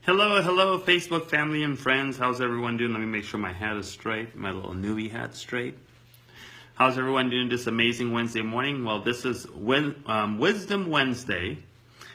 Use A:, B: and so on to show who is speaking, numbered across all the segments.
A: Hello, hello, Facebook family and friends. How's everyone doing? Let me make sure my hat is straight, my little newbie hat straight. How's everyone doing this amazing Wednesday morning? Well, this is Wisdom Wednesday,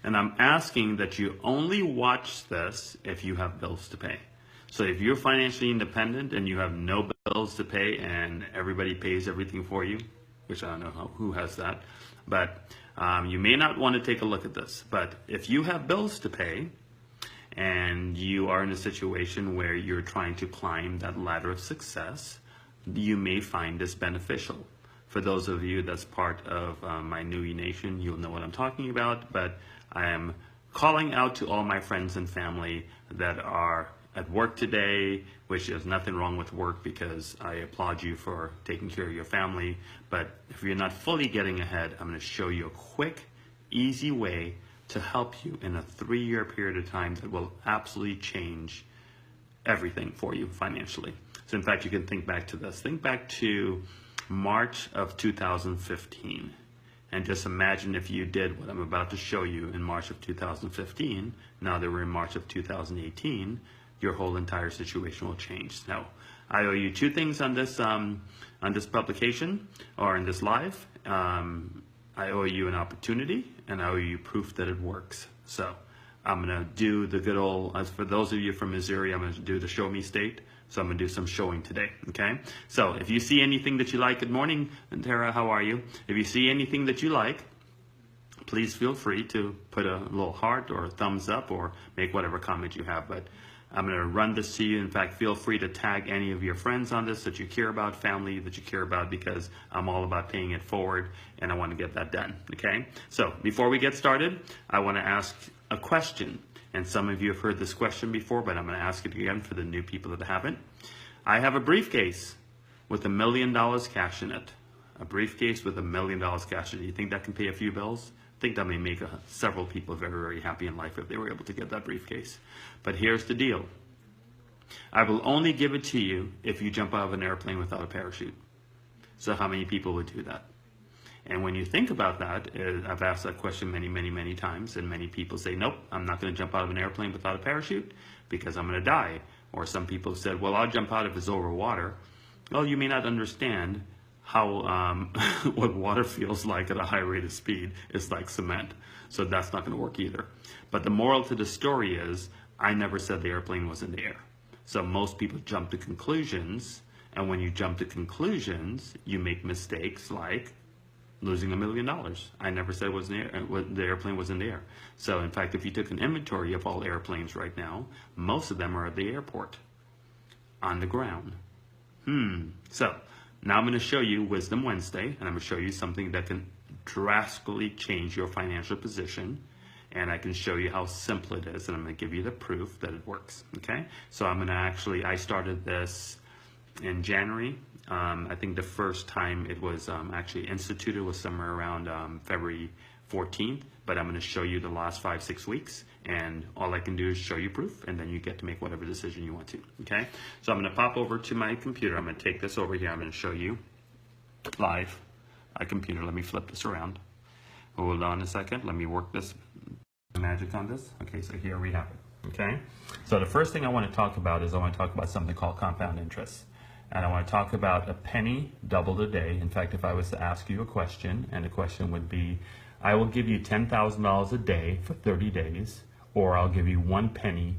A: and I'm asking that you only watch this if you have bills to pay. So if you're financially independent and you have no bills to pay and everybody pays everything for you, which I don't know who has that, but you may not want to take a look at this. But if you have bills to pay, and you are in a situation where you're trying to climb that ladder of success, you may find this beneficial. For those of you that's part of my Newbie Nation, you'll know what I'm talking about, but I am calling out to all my friends and family that are at work today, which is nothing wrong with work because I applaud you for taking care of your family. But if you're not fully getting ahead, I'm going to show you a quick, easy way to help you in a 3-year period of time that will absolutely change everything for you financially. So in fact, you can think back to this. Think back to March of 2015. And just imagine if you did what I'm about to show you in March of 2015. Now that we're in March of 2018, your whole entire situation will change. Now, I owe you 2 things on this publication or in this live. I owe you an opportunity, and I owe you proof that it works. So I'm going to do the good old, as for those of you from Missouri, I'm going to do the show me state. So I'm going to do some showing today, okay? So if you see anything that you like, good morning, Tara, how are you? If you see anything that you like, please feel free to put a little heart or a thumbs up or make whatever comment you have. But I'm going to run this to you. In fact, feel free to tag any of your friends on this that you care about, family that you care about, because I'm all about paying it forward and I want to get that done, okay? So before we get started, I want to ask a question. And some of you have heard this question before, but I'm going to ask it again for the new people that haven't. I have a briefcase with $1 million cash in it. A briefcase with $1 million cash in it. Do you think that can pay a few bills? I think that may make several people very, very happy in life if they were able to get that briefcase. But here's the deal. I will only give it to you if you jump out of an airplane without a parachute. So how many people would do that? And when you think about that, I've asked that question many, many, many times, and many people say, nope, I'm not going to jump out of an airplane without a parachute because I'm going to die. Or some people have said, well, I'll jump out if it's over water. Well, you may not understand how what water feels like at a high rate of speed. It's like cement. So that's not going to work either. But the moral to the story is, I never said the airplane was in the air. So most people jump to conclusions, and when you jump to conclusions, you make mistakes like losing $1 million. I never said it was in the air, the airplane was in the air. So in fact, if you took an inventory of all airplanes right now, most of them are at the airport, on the ground. So now I'm going to show you Wisdom Wednesday, and I'm going to show you something that can drastically change your financial position, and I can show you how simple it is, and I'm going to give you the proof that it works, okay? So I'm going to I started this in January. I think the first time it was actually instituted was somewhere around February 14th, but I'm going to show you the last 5-6 weeks, and all I can do is show you proof, and then you get to make whatever decision you want to, okay? So I'm going to pop over to my computer. I'm going to take this over here. I'm going to show you live my computer. Let me flip this around. Hold on a second. Let me work this magic on this. Okay, so here we have it, okay? So the first thing I want to talk about is I want to talk about something called compound interest. And I want to talk about a penny doubled a day. In fact, if I was to ask you a question, and the question would be, I will give you $10,000 a day for 30 days, or I'll give you 1 penny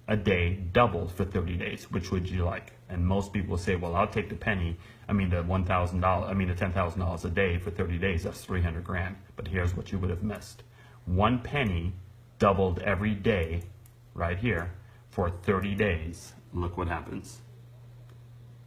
A: a day doubled for 30 days. Which would you like? And most people say, well, I'll take the penny. I mean, the $10,000 a day for 30 days, that's 300 grand. But here's what you would have missed. 1 penny doubled every day right here for 30 days. Look what happens.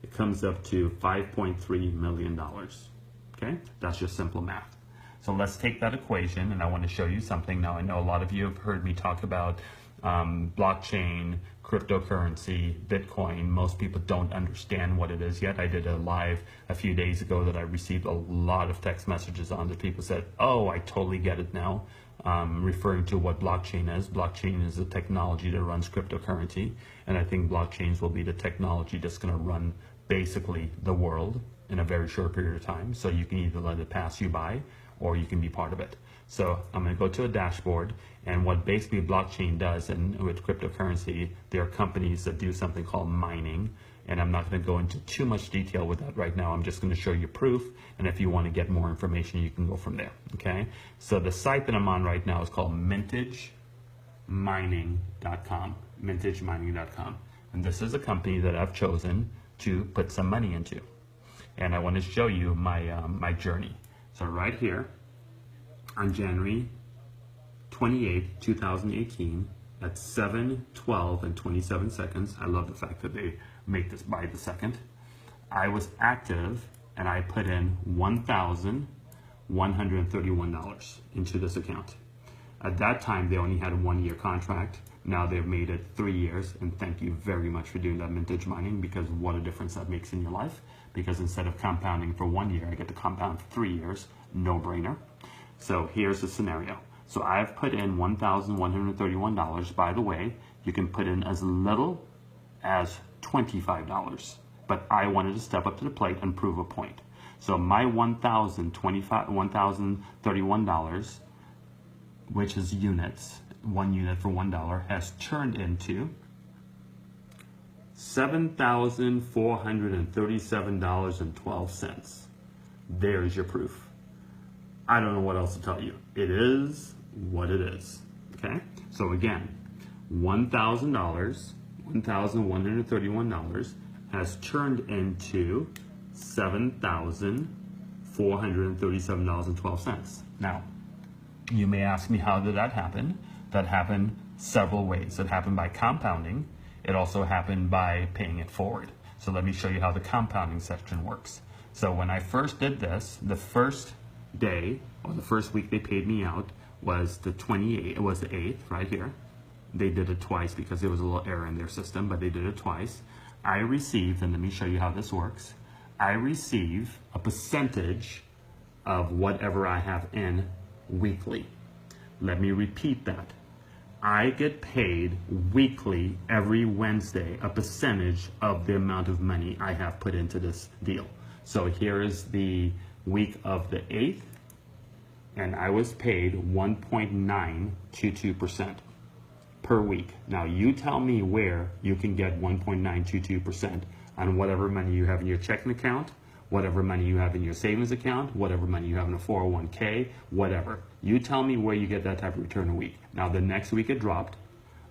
A: It comes up to $5.3 million, okay? That's just simple math. So let's take that equation, and I want to show you something. Now, I know a lot of you have heard me talk about blockchain, cryptocurrency, Bitcoin. Most people don't understand what it is yet. I did a live a few days ago that I received a lot of text messages on that people said, oh, I totally get it now, referring to what blockchain is. Blockchain is a technology that runs cryptocurrency, and I think blockchains will be the technology that's going to run basically the world in a very short period of time. So you can either let it pass you by, or you can be part of it. So I'm going to go to a dashboard, and what basically blockchain does, and with cryptocurrency, there are companies that do something called mining, and I'm not going to go into too much detail with that right now. I'm just going to show you proof, and if you want to get more information, you can go from there, okay? So the site that I'm on right now is called mintagemining.com, mintagemining.com, and this is a company that I've chosen to put some money into, and I want to show you my, my journey. So right here, on January 28, 2018, at 7:12 and 27 seconds, I love the fact that they make this by the second, I was active and I put in $1,131 into this account. At that time, they only had a 1-year contract. Now they've made it 3 years, and thank you very much for doing that, Mintage Mining, because what a difference that makes in your life. Because instead of compounding for 1 year, I get to compound for 3 years, no brainer. So here's the scenario. So I've put in $1,131. By the way, you can put in as little as $25, but I wanted to step up to the plate and prove a point. So my $1,031, which is units, 1 unit for $1, has turned into $7,437.12. There's your proof. I don't know what else to tell you. It is what it is, okay? So again, $1,131 has turned into $7,437.12. Now, you may ask me, how did that happen? That happened several ways. It happened by compounding. It also happened by paying it forward. So let me show you how the compounding section works. So when I first did this, the first day, or the first week they paid me out was the 28th, it was the 8th, right here. They did it twice because there was a little error in their system, but they did it twice. I received, and let me show you how this works, I receive a percentage of whatever I have in weekly. Let me repeat that. I get paid weekly, every Wednesday, a percentage of the amount of money I have put into this deal. So here is the week of the 8th, and I was paid 1.922% per week. Now you tell me where you can get 1.922% on whatever money you have in your checking account, whatever money you have in your savings account, whatever money you have in a 401k, whatever. You tell me where you get that type of return a week. Now the next week it dropped.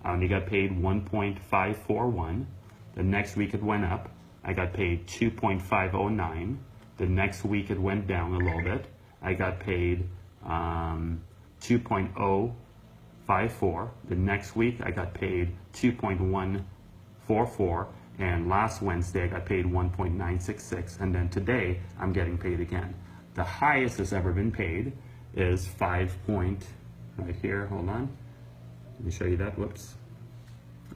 A: I only got paid 1.541. The next week it went up. I got paid 2.509. The next week it went down a little bit. I got paid 2.054. The next week I got paid 2.144. And last Wednesday I got paid 1.966. And then today I'm getting paid again. The highest that's ever been paid is right here, hold on. Let me show you that, whoops.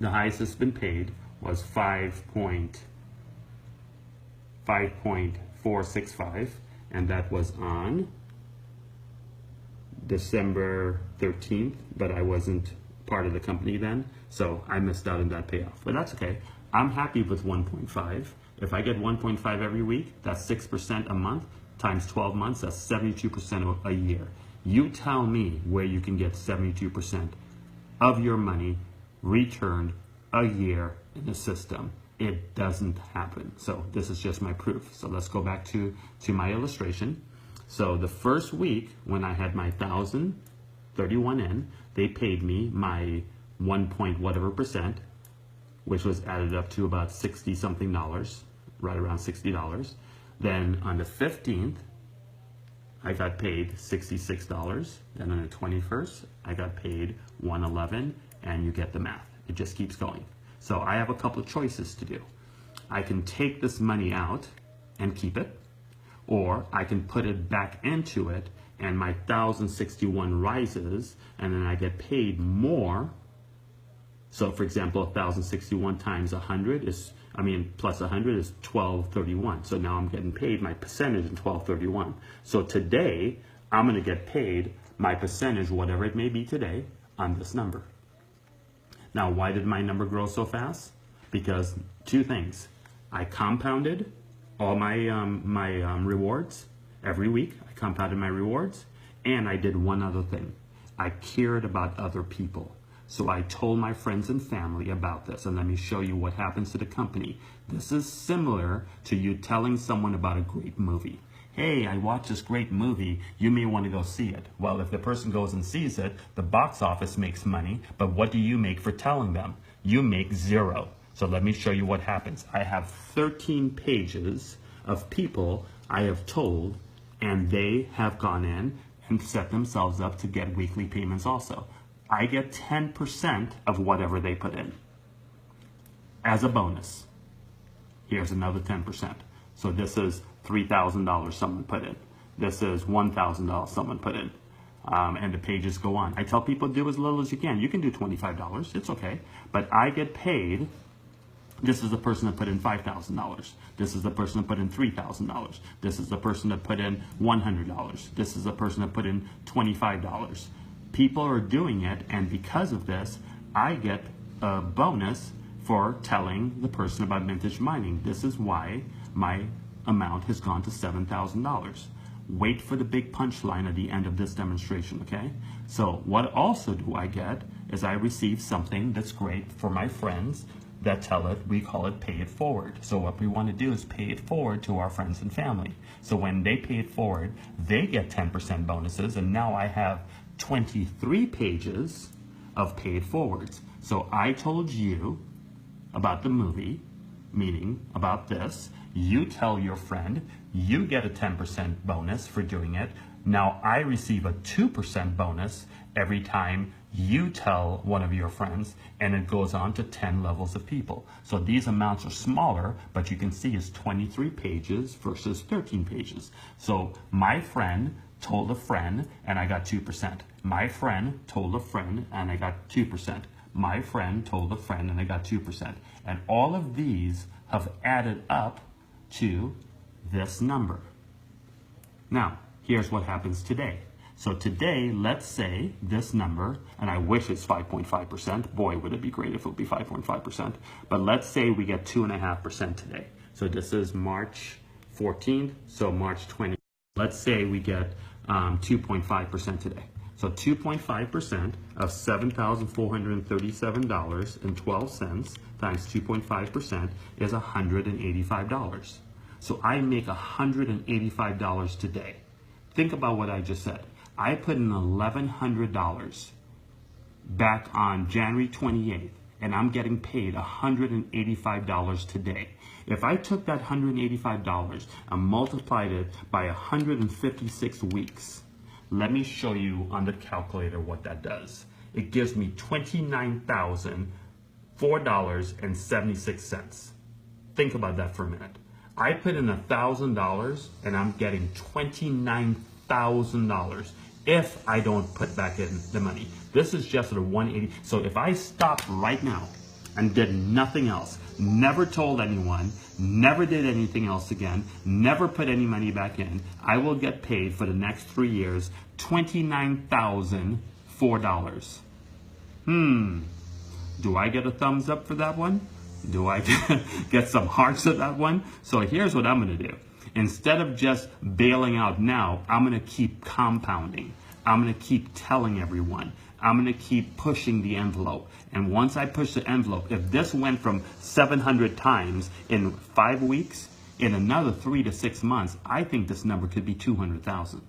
A: The highest that's been paid was 5.465, and that was on December 13th, but I wasn't part of the company then, so I missed out on that payoff. But that's okay. I'm happy with 1.5. If I get 1.5 every week, that's 6% a month, times 12 months, that's 72% a year. You tell me where you can get 72% of your money returned a year in the system. It doesn't happen. So this is just my proof. So let's go back to my illustration. So the first week when I had my 1,031 in, they paid me my 1 point whatever percent, which was added up to about 60 something dollars, right around $60. Then on the 15th, I got paid $66. Then on the 21st, I got paid $111, and you get the math. It just keeps going. So I have a couple of choices to do. I can take this money out and keep it, or I can put it back into it and my 1,061 rises, and then I get paid more. So for example, 1,061 times 100 is, plus 100 is 1,231. So now I'm getting paid my percentage in 1,231. So today, I'm gonna get paid my percentage, whatever it may be today, on this number. Now, why did my number grow so fast? Because two things. I compounded all my rewards every week. I compounded my rewards, And I did one other thing. I cared about other people. So I told my friends and family about this, and let me show you what happens to the company. This is similar to you telling someone about a great movie. Hey, I watched this great movie, you may want to go see it. Well, if the person goes and sees it, the box office makes money, but what do you make for telling them? You make zero. So let me show you what happens. I have 13 pages of people I have told, and they have gone in and set themselves up to get weekly payments also. I get 10% of whatever they put in as a bonus. Here's another 10%. So this is $3,000 someone put in. This is $1,000 someone put in. And the pages go on. I tell people do as little as you can. You can do $25. It's okay. But I get paid. This is the person that put in $5,000. This is the person that put in $3,000. This is the person that put in $100. This is the person that put in $25. People are doing it, and because of this, I get a bonus for telling the person about vintage mining. This is why my amount has gone to $7,000. Wait for the big punchline at the end of this demonstration, okay? So what also do I get is I receive something that's great for my friends that tell it, we call it pay it forward. So what we want to do is pay it forward to our friends and family. So when they pay it forward, they get 10% bonuses, and now I have 23 pages of paid forwards. So I told you about the movie, meaning about this. You tell your friend, you get a 10% bonus for doing it. Now I receive a 2% bonus every time you tell one of your friends, and it goes on to 10 levels of people. So these amounts are smaller, but you can see it's 23 pages versus 13 pages. So my friend told a friend, and I got 2%. My friend told a friend, and I got 2%. My friend told a friend, and I got 2%. And all of these have added up to this number. Now, here's what happens today. So today, let's say this number, and I wish it's 5.5%. Boy, would it be great if it would be 5.5%. But let's say we get 2.5% today. So this is March 14th, so March 20th. Let's say we get 2.5% today. So 2.5% of $7,437.12 times 2.5% is $185. So I make $185 today. Think about what I just said. I put in $1,100 back on January 28th, and I'm getting paid $185 today. If I took that $185 and multiplied it by 156 weeks, let me show you on the calculator what that does. It gives me $29,004.76. Think about that for a minute. I put in $1,000 and I'm getting $29,000 if I don't put back in the money. This is just at a 180. So if I stopped right now and did nothing else, never told anyone, never did anything else again, never put any money back in, I will get paid for the next 3 years $29,004. Do I get a thumbs up for that one? Do I get some hearts at that one? So here's what I'm going to do. Instead of just bailing out now, I'm going to keep compounding. I'm going to keep telling everyone. I'm going to keep pushing the envelope. And once I push the envelope, if this went from 700 times in 5 weeks, in another 3 to 6 months, I think this number could be 200,000.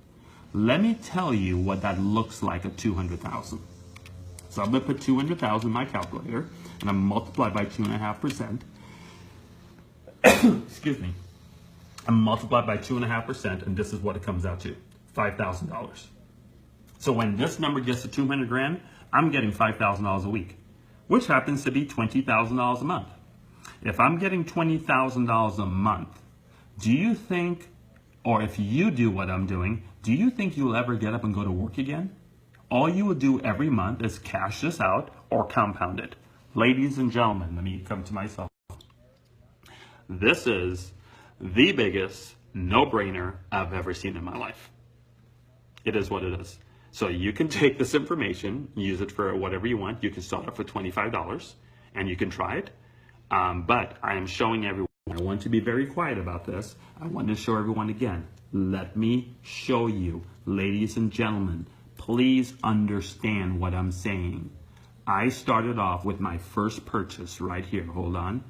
A: Let me tell you what that looks like at 200,000. So I'm going to put 200,000 in my calculator, and I'm multiply by 2.5%. Excuse me. I'm multiplied by 2.5%, and this is what it comes out to, $5,000. So when this number gets to 200 grand, I'm getting $5,000 a week, which happens to be $20,000 a month. If I'm getting $20,000 a month, do you think, or if you do what I'm doing, do you think you'll ever get up and go to work again? All you will do every month is cash this out or compound it. Ladies and gentlemen, let me come to myself. This is the biggest no-brainer I've ever seen in my life. It is what it is. So you can take this information, use it for whatever you want. You can start off for $25 and you can try it. But I am showing everyone I want to be very quiet about this. I want to show everyone again. Let me show you, ladies and gentlemen, please understand what I'm saying. I started off with my first purchase right here. Hold on.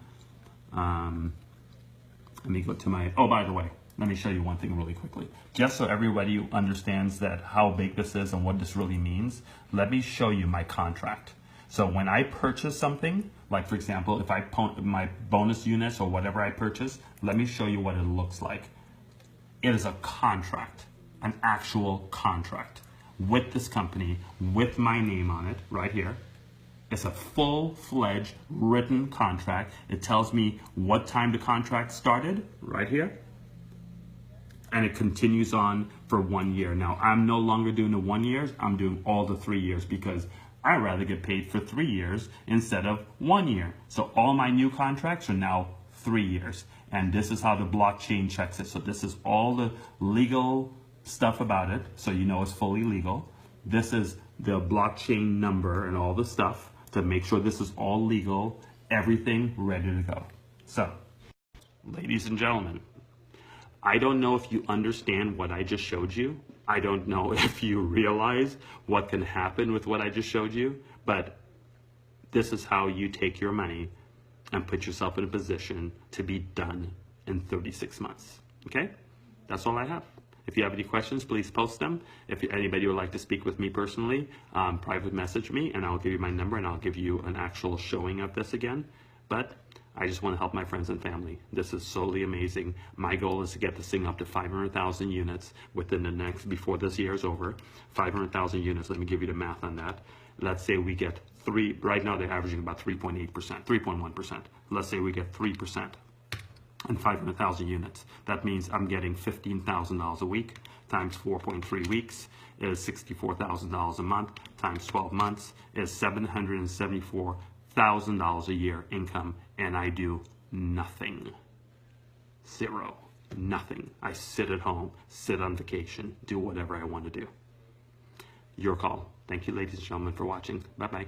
A: Let me go to my, oh, by the way, let me show you one thing really quickly. Just so everybody understands that how big this is and what this really means, let me show you my contract. So when I purchase something, like for example, if I my bonus units or whatever I purchase, let me show you what it looks like. It is a contract, an actual contract with this company, with my name on it right here. It's a full-fledged written contract. It tells me what time the contract started right here. And it continues on for 1 year. Now, I'm no longer doing the 1 year. I'm doing all the 3 years because I'd rather get paid for 3 years instead of 1 year. So all my new contracts are now 3 years. And this is how the blockchain checks it. So this is all the legal stuff about it. So you know it's fully legal. This is the blockchain number and all the stuff to make sure this is all legal, everything ready to go. So, ladies and gentlemen, I don't know if you understand what I just showed you. I don't know if you realize what can happen with what I just showed you, but this is how you take your money and put yourself in a position to be done in 36 months. Okay? That's all I have. If you have any questions, please post them. If anybody would like to speak with me personally, private message me and I'll give you my number and I'll give you an actual showing of this again. But I just want to help my friends and family. This is solely amazing. My goal is to get this thing up to 500,000 units within the next, before this year is over. 500,000 units, let me give you the math on that. Let's say we get right now they're averaging about 3.8%, 3.1%. Let's say we get 3% and 500,000 units. That means I'm getting $15,000 a week times 4.3 weeks is $64,000 a month times 12 months is $774,000 a year income, and I do nothing. Zero. Nothing. I sit at home, sit on vacation, do whatever I want to do. Your call. Thank you, ladies and gentlemen, for watching. Bye-bye.